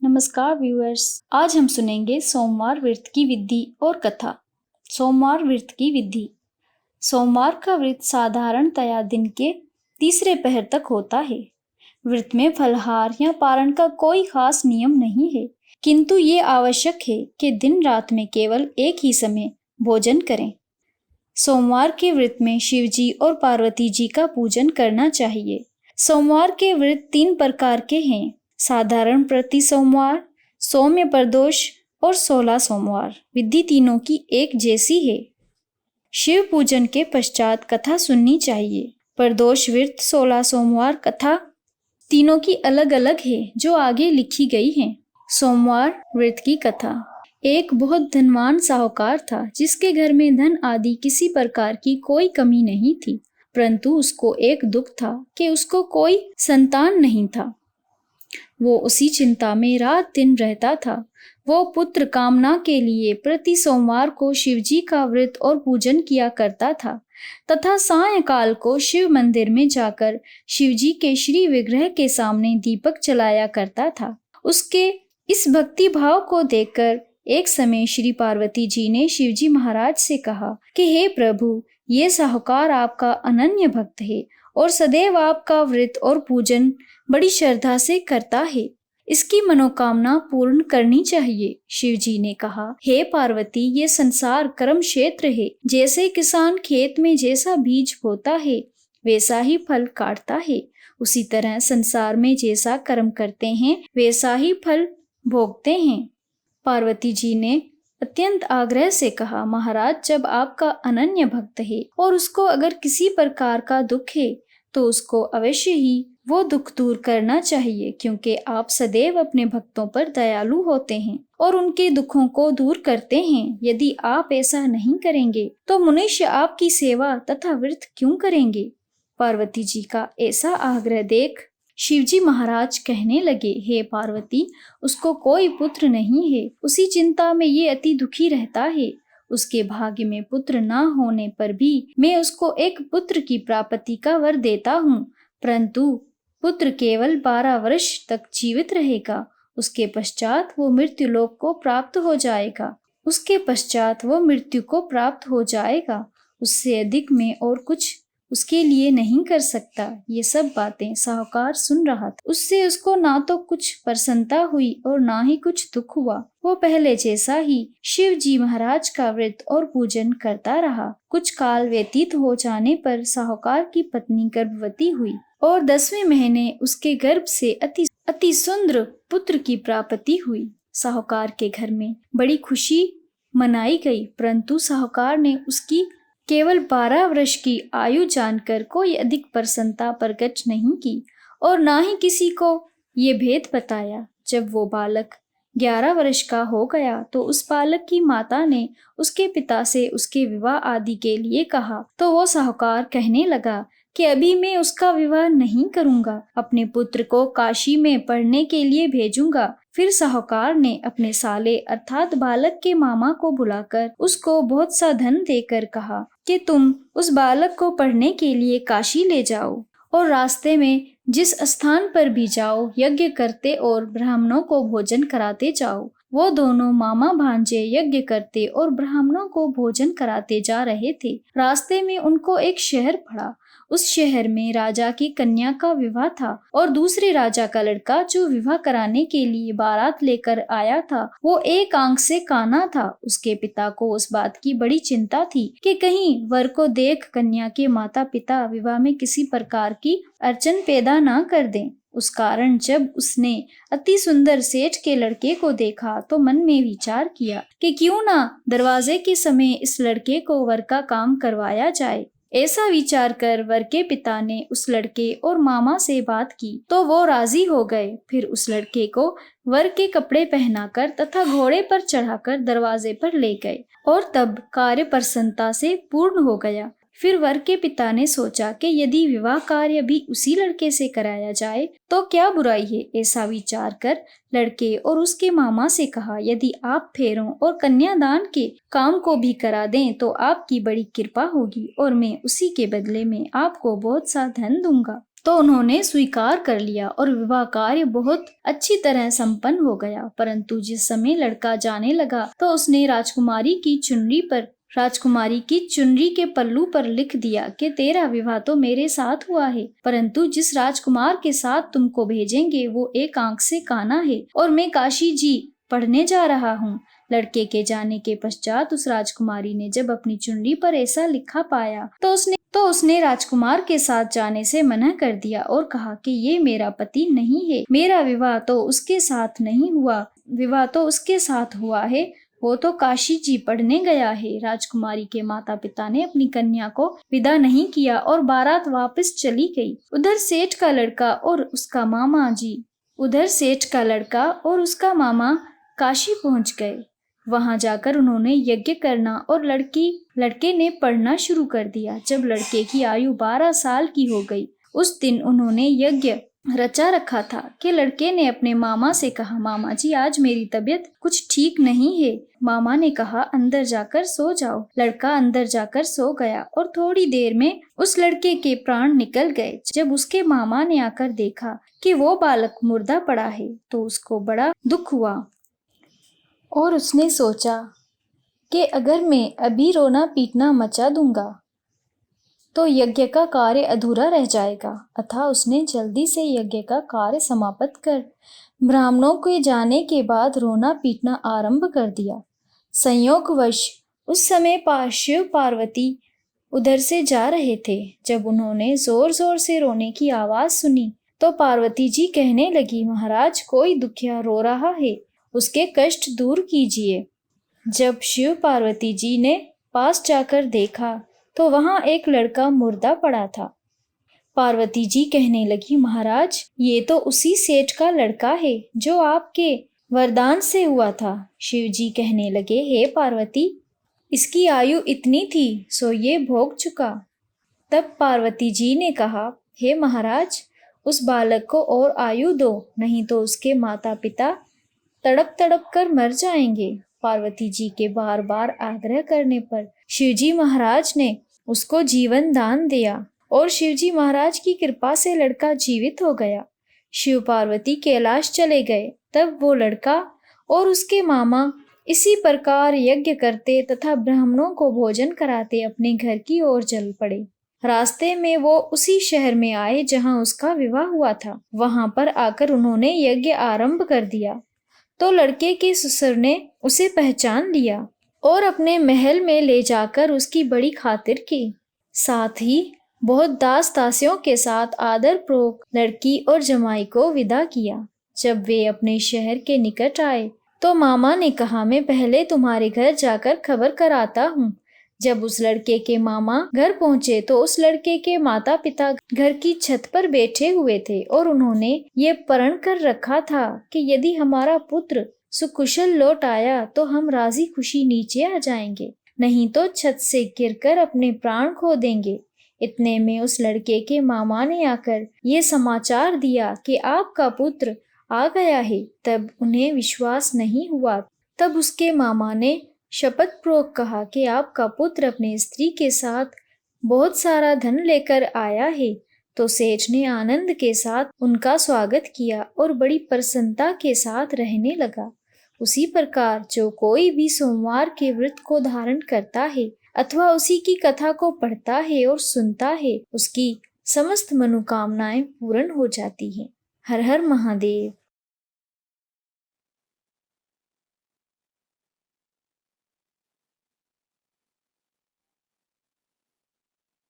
नमस्कार व्यूअर्स, आज हम सुनेंगे सोमवार व्रत की विधि और कथा। सोमवार व्रत की विधि। सोमवार का व्रत साधारणतया दिन के तीसरे पहर तक होता है। व्रत में फलाहार या पारण का कोई खास नियम नहीं है, किंतु ये आवश्यक है कि दिन रात में केवल एक ही समय भोजन करें। सोमवार के व्रत में शिव जी और पार्वती जी का पूजन करना चाहिए। सोमवार के व्रत 3 प्रकार के हैं: साधारण प्रति सोमवार, सौम्य प्रदोष और 16 सोमवार। विधि तीनों की एक जैसी है। शिव पूजन के पश्चात कथा सुननी चाहिए। प्रदोष व्रत 16 सोमवार कथा तीनों की अलग अलग है, जो आगे लिखी गई है। सोमवार व्रत की कथा। एक बहुत धनवान साहूकार था, जिसके घर में धन आदि किसी प्रकार की कोई कमी नहीं थी, परंतु उसको एक दुख था कि उसको कोई संतान नहीं था। वो उसी चिंता में रात दिन रहता था। वो पुत्र कामना के लिए प्रति सोमवार को शिवजी का व्रत और पूजन किया करता था तथा सायंकाल को शिव मंदिर में जाकर शिवजी के श्री विग्रह के सामने दीपक जलाया करता था। उसके इस भक्ति भाव को देखकर एक समय श्री पार्वती जी ने शिवजी महाराज से कहा कि हे प्रभु, ये साहूकार आपका अनन्य भक्त है और सदैव आपका व्रत और पूजन बड़ी श्रद्धा से करता है। इसकी मनोकामना पूर्ण करनी चाहिए। शिवजी ने कहा, हे पार्वती, ये संसार कर्म क्षेत्र है। जैसे किसान खेत में जैसा बीज बोता है वैसा ही फल काटता है, उसी तरह संसार में जैसा कर्म करते हैं वैसा ही फल भोगते हैं। पार्वती जी ने अत्यंत आग्रह से कहा, महाराज, जब आपका अनन्य भक्त है और उसको अगर किसी प्रकार का दुख है तो उसको अवश्य ही वो दुख दूर करना चाहिए, क्योंकि आप सदैव अपने भक्तों पर दयालु होते हैं और उनके दुखों को दूर करते हैं। यदि आप ऐसा नहीं करेंगे तो मनुष्य आपकी सेवा तथा व्रत क्यों करेंगे? पार्वती जी का ऐसा आग्रह देख शिवजी महाराज कहने लगे, हे पार्वती, उसको कोई पुत्र नहीं है। उसी चिंता में ये अति दुखी रहता है। उसके भाग्य में पुत्र न होने पर भी मैं उसको एक पुत्र की प्राप्ति का वर देता हूँ, परंतु पुत्र केवल 12 वर्ष तक जीवित रहेगा। उसके पश्चात वो मृत्यु लोक को प्राप्त हो जाएगा। उससे अधिक मैं और कुछ उसके लिए नहीं कर सकता। ये सब बातें साहूकार सुन रहा था। उससे उसको ना तो कुछ प्रसन्नता हुई और ना ही कुछ दुख हुआ। वो पहले जैसा ही शिव जी महाराज का व्रत और पूजन करता रहा। कुछ काल व्यतीत हो जाने पर साहूकार की पत्नी गर्भवती हुई और 10वें महीने उसके गर्भ से अति सुंदर पुत्र की प्राप्ति हुई। साहूकार के घर में बड़ी खुशी मनाई गई, परंतु साहूकार ने उसकी केवल 12 वर्ष की आयु जानकर कोई अधिक प्रसन्नता प्रकट नहीं की और ना ही किसी को ये भेद बताया। जब वो बालक 11 वर्ष का हो गया तो उस बालक की माता ने उसके पिता से उसके विवाह आदि के लिए कहा, तो वो साहूकार कहने लगा कि अभी मैं उसका विवाह नहीं करूंगा, अपने पुत्र को काशी में पढ़ने के लिए भेजूंगा। फिर साहूकार ने अपने साले अर्थात बालक के मामा को बुलाकर उसको बहुत सा धन देकर कहा कि तुम उस बालक को पढ़ने के लिए काशी ले जाओ और रास्ते में जिस स्थान पर भी जाओ यज्ञ करते और ब्राह्मणों को भोजन कराते जाओ। वो दोनों मामा भांजे यज्ञ करते और ब्राह्मणों को भोजन कराते जा रहे थे। रास्ते में उनको एक शहर पड़ा। उस शहर में राजा की कन्या का विवाह था और दूसरे राजा का लड़का जो विवाह कराने के लिए बारात लेकर आया था वो एक आंख से काना था। उसके पिता को उस बात की बड़ी चिंता थी कि कहीं वर को देख कन्या के माता पिता विवाह में किसी प्रकार की अड़चन पैदा ना कर दें। उस कारण जब उसने अति सुंदर सेठ के लड़के को देखा तो मन में विचार किया कि क्यों ना दरवाजे के समय इस लड़के को वर का काम करवाया जाए। ऐसा विचार कर वर के पिता ने उस लड़के और मामा से बात की तो वो राजी हो गए। फिर उस लड़के को वर के कपड़े पहनाकर तथा घोड़े पर चढ़ाकर दरवाजे पर ले गए और तब कार्य प्रसन्नता से पूर्ण हो गया। फिर वर के पिता ने सोचा कि यदि विवाह कार्य भी उसी लड़के से कराया जाए तो क्या बुराई है। ऐसा विचार कर लड़के और उसके मामा से कहा, यदि आप फेरों और कन्यादान के काम को भी करा दें तो आपकी बड़ी कृपा होगी और मैं उसी के बदले में आपको बहुत सा धन दूंगा। तो उन्होंने स्वीकार कर लिया और विवाह कार्य बहुत अच्छी तरह संपन्न हो गया। परंतु जिस समय लड़का जाने लगा तो उसने राजकुमारी की चुनरी के पल्लू पर लिख दिया कि तेरा विवाह तो मेरे साथ हुआ है, परंतु जिस राजकुमार के साथ तुमको भेजेंगे वो एक आंख से काना है और मैं काशी जी पढ़ने जा रहा हूँ। लड़के के जाने के पश्चात उस राजकुमारी ने जब अपनी चुनरी पर ऐसा लिखा पाया तो उसने राजकुमार के साथ जाने से मना कर दिया और कहा कि ये मेरा पति नहीं है, मेरा विवाह तो उसके साथ नहीं हुआ, विवाह तो उसके साथ हुआ है, वो तो काशी जी पढ़ने गया है। राजकुमारी के माता पिता ने अपनी कन्या को विदा नहीं किया और बारात वापस चली गई। उधर सेठ का लड़का और उसका मामा काशी पहुंच गए। वहां जाकर उन्होंने यज्ञ करना और लड़के ने पढ़ना शुरू कर दिया। जब लड़के की आयु 12 साल की हो गई, उस दिन उन्होंने यज्ञ रचा रखा था कि लड़के ने अपने मामा से कहा, मामा जी आज मेरी तबीयत कुछ ठीक नहीं है। मामा ने कहा अंदर जाकर सो जाओ। लड़का अंदर जाकर सो गया और थोड़ी देर में उस लड़के के प्राण निकल गए। जब उसके मामा ने आकर देखा कि वो बालक मुर्दा पड़ा है तो उसको बड़ा दुख हुआ और उसने सोचा कि अगर मैं अभी रोना पीटना मचा दूंगा तो यज्ञ का कार्य अधूरा रह जाएगा। अतः उसने जल्दी से यज्ञ का कार्य समाप्त कर ब्राह्मणों के जाने के बाद रोना पीटना आरंभ कर दिया। संयोगवश उस समय शिव पार्वती उधर से जा रहे थे। जब उन्होंने जोर जोर से रोने की आवाज सुनी तो पार्वती जी कहने लगी, महाराज कोई दुखिया रो रहा है, उसके कष्ट दूर कीजिए। जब शिव पार्वती जी ने पास जाकर देखा तो वहां एक लड़का मुर्दा पड़ा था। पार्वती जी कहने लगी, महाराज ये तो उसी सेठ का लड़का है जो आपके वरदान से हुआ था। शिव जी कहने लगे, हे पार्वती इसकी आयु इतनी थी सो ये भोग चुका। तब पार्वती जी ने कहा, हे महाराज उस बालक को और आयु दो, नहीं तो उसके माता पिता तड़प तड़प कर मर जाएंगे। पार्वती जी के बार बार आग्रह करने पर शिवजी महाराज ने उसको जीवन दान दिया और शिवजी महाराज की कृपा से लड़का जीवित हो गया। शिव पार्वती कैलाश चले गए। तब वो लड़का और उसके मामा इसी प्रकार यज्ञ करते तथा ब्राह्मणों को भोजन कराते अपने घर की ओर चल पड़े। रास्ते में वो उसी शहर में आए जहां उसका विवाह हुआ था। वहां पर आकर उन्होंने यज्ञ आरंभ कर दिया तो लड़के के ससुर ने उसे पहचान लिया और अपने महल में ले जाकर उसकी बड़ी खातिर की। साथ ही बहुत दास दासियों के साथ आदर पूर्वक लड़की और जमाई को विदा किया। जब वे अपने शहर के निकट आए तो मामा ने कहा, मैं पहले तुम्हारे घर जाकर खबर कराता हूँ। जब उस लड़के के मामा घर पहुंचे तो उस लड़के के माता पिता घर की छत पर बैठे हुए थे और उन्होंने ये प्रण कर रखा था कि यदि हमारा पुत्र सुकुशल लौट आया तो हम राजी खुशी नीचे आ जाएंगे, नहीं तो छत से गिरकर अपने प्राण खो देंगे। इतने में उस लड़के के मामा ने आकर ये समाचार दिया कि आपका पुत्र आ गया है। तब उन्हें विश्वास नहीं हुआ। तब उसके मामा ने शपथ पूर्वक कहा कि आपका पुत्र अपनी स्त्री के साथ बहुत सारा धन लेकर आया है। तो सेठ ने आनंद के साथ उनका स्वागत किया और बड़ी प्रसन्नता के साथ रहने लगा। उसी प्रकार जो कोई भी सोमवार के व्रत को धारण करता है अथवा उसी की कथा को पढ़ता है और सुनता है, उसकी समस्त मनोकामनाएं पूर्ण हो जाती हैं। हर हर महादेव।